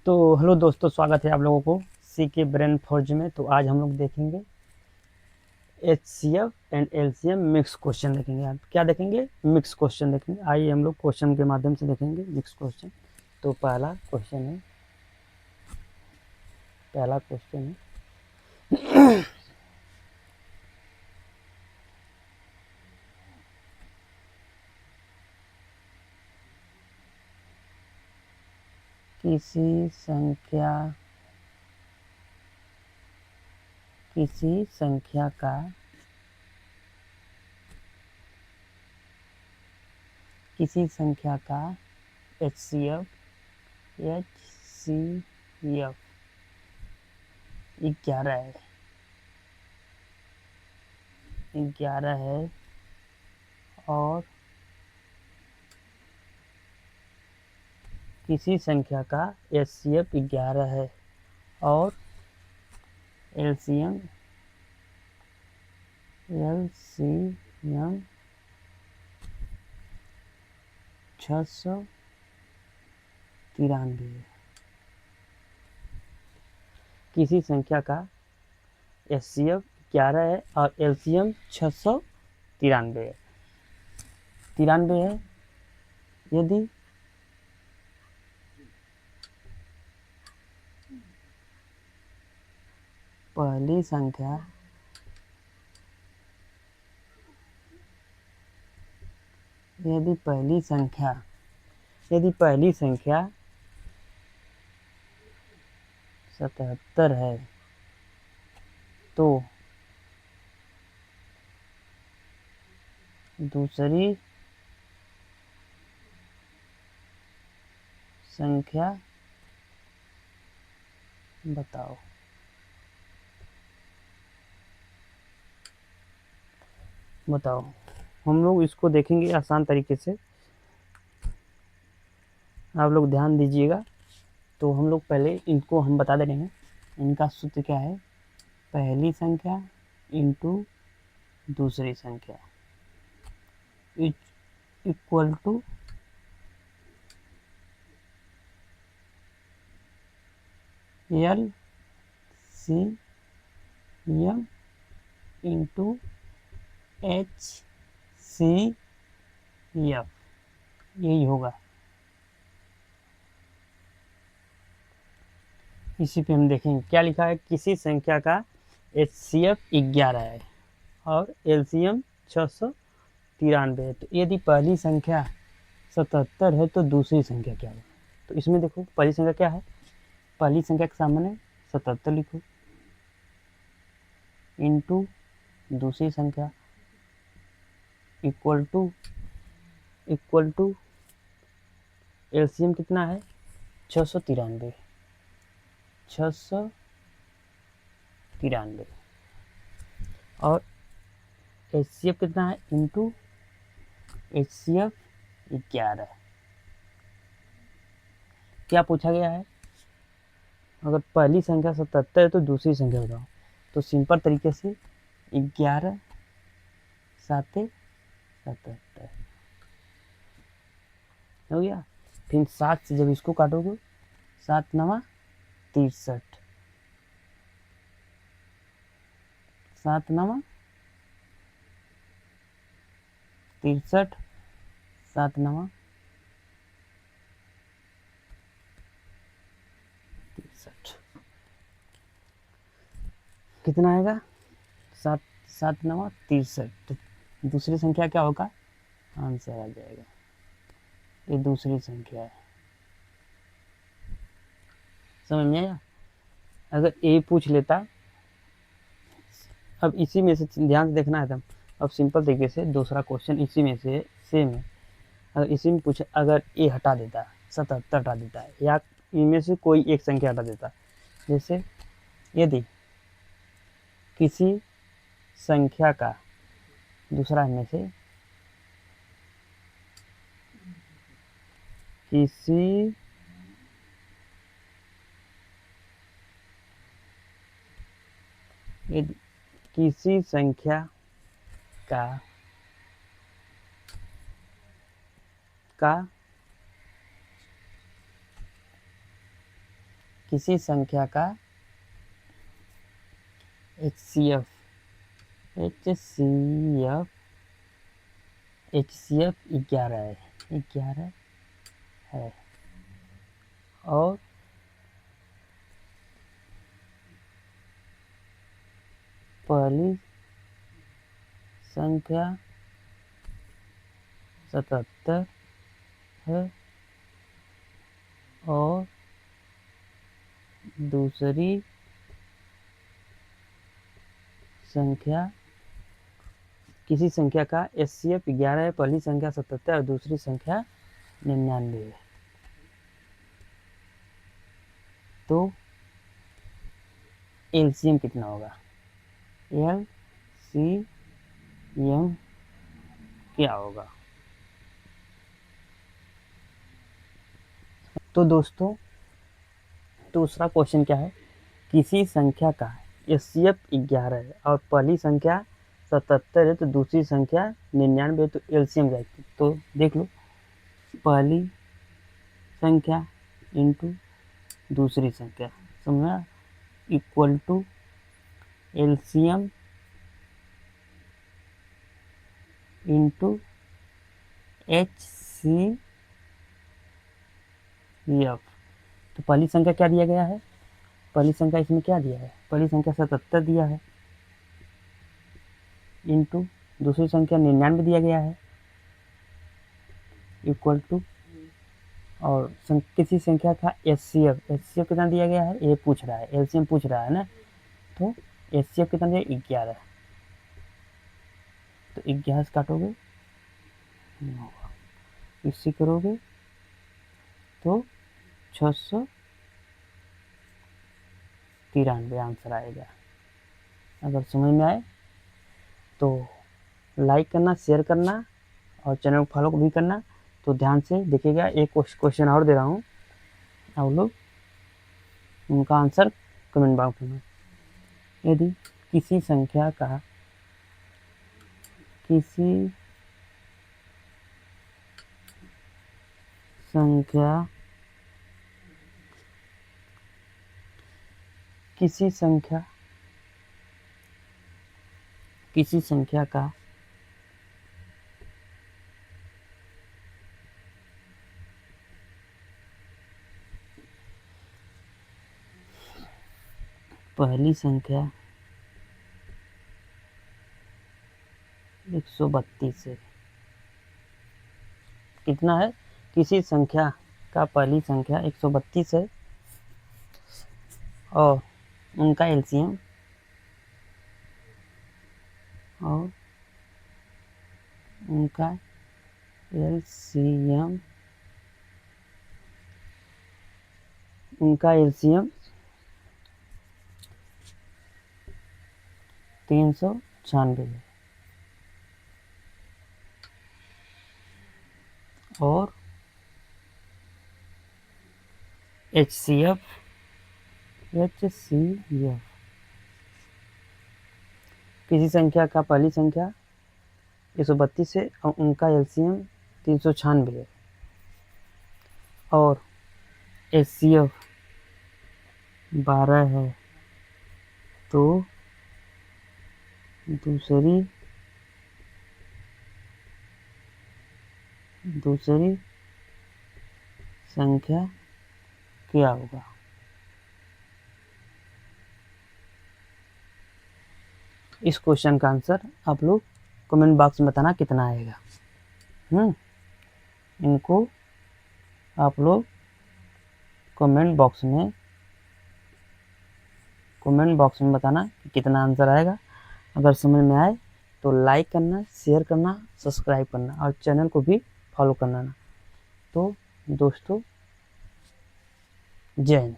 तो हेलो दोस्तों, स्वागत है आप लोगों को सी के ब्रेन फॉर्ज में। तो आज हम लोग देखेंगे HCF and LCM mix question देखेंगे। आप क्या देखेंगे? मिक्स क्वेश्चन देखेंगे। आइए हम लोग क्वेश्चन के माध्यम से देखेंगे मिक्स क्वेश्चन। तो पहला क्वेश्चन है किसी संख्या किसी संख्या का किसी संख्या का HCF 11 है और किसी संख्या का HCF 11 है और LCM 693 है। किसी संख्या का HCF 11 है और LCM 693 है। 93 है यदि पहली संख्या यदि पहली संख्या 77 है तो दूसरी संख्या बताओ। हम लोग इसको देखेंगे आसान तरीके से, आप लोग ध्यान दीजिएगा। तो हम लोग पहले इनको हम बता दे रहे हैं। इनका सूत्र क्या है? पहली संख्या इंटू दूसरी संख्या equal to LCM into HCF, यही होगा। इसी पे हम देखेंगे क्या लिखा है। किसी संख्या का HCF 11 है और LCM 693 है। तो यदि पहली संख्या 77 है तो दूसरी संख्या क्या है? तो इसमें देखो पहली संख्या क्या है। पहली संख्या के सामने 77 लिखो इंटू दूसरी संख्या इक्वल टू LCM कितना है? 693। और HCF कितना है? Into HCF 11। क्या पूछा गया है? अगर पहली संख्या 77 है तो दूसरी संख्या बताओ। तो सिंपल तरीके से 11 7 77 हो गया। फिर 7 से जब इसको काटोगे 7 9 63, 7 9 63, 7 9 63 कितना आएगा? 7 7 9 63। तो दूसरी संख्या क्या होगा? आंसर आ जाएगा। ये दूसरी संख्या है। समझ में आया? अगर ए पूछ लेता, अब इसी में से ध्यान से देखना है एकदम। अब सिंपल तरीके से दूसरा क्वेश्चन इसी में से सेम है। अगर इसी में पूछे, अगर ए हटा देता, 77 हटा देता है या इनमें से कोई एक संख्या हटा देता, जैसे यदि किसी संख्या का दूसरा में से किसी यदि किसी संख्या का का किसी संख्या का HCF HCF 11 है और पहली संख्या 77 है और दूसरी संख्या, किसी संख्या का HCF 11 है, पहली संख्या 77 और दूसरी संख्या 99 है। तो LCM कितना होगा? LCM क्या होगा? तो दोस्तों दूसरा क्वेश्चन क्या है, किसी संख्या का HCF 11 है और पहली संख्या 77 है तो दूसरी संख्या 99 है, तो LCM क्या है? तो देख लो, पहली संख्या इंटू दूसरी संख्या, समझा, equal to LCM into HCF। तो पहली संख्या क्या दिया गया है? पहली संख्या इसमें क्या दिया है? पहली संख्या 77 दिया है इंटू दूसरी संख्या 99 दिया गया है इक्वल टू, और किसी संख्या का HCF कितना दिया गया है ये पूछ रहा है, LCM पूछ रहा है ना, तो HCF कितना दिया? 11। तो 11 से काटोगे इससे करोगे तो 693 आंसर आएगा। अगर समझ में आए तो लाइक करना, शेयर करना और चैनल को फॉलो भी करना। तो ध्यान से देखिएगा, एक क्वेश्चन और दे रहा हूँ, आप लोग उनका आंसर कमेंट बॉक्स में। यदि किसी संख्या का किसी संख्या का पहली संख्या 132 है। कितना है? किसी संख्या का पहली संख्या 132 है और उनका LCM उनका LCM 396 है और HCF किसी संख्या का पहली संख्या 132 है और उनका LCM 396 है और HCF 12 है, तो दूसरी संख्या क्या होगा? इस क्वेश्चन का आंसर आप लोग कमेंट बॉक्स में बताना कितना आएगा। इनको आप लोग कमेंट बॉक्स में बताना कितना आंसर आएगा। अगर समझ में आए तो लाइक करना, शेयर करना, सब्सक्राइब करना और चैनल को भी फॉलो करना। तो दोस्तों जय हिंद।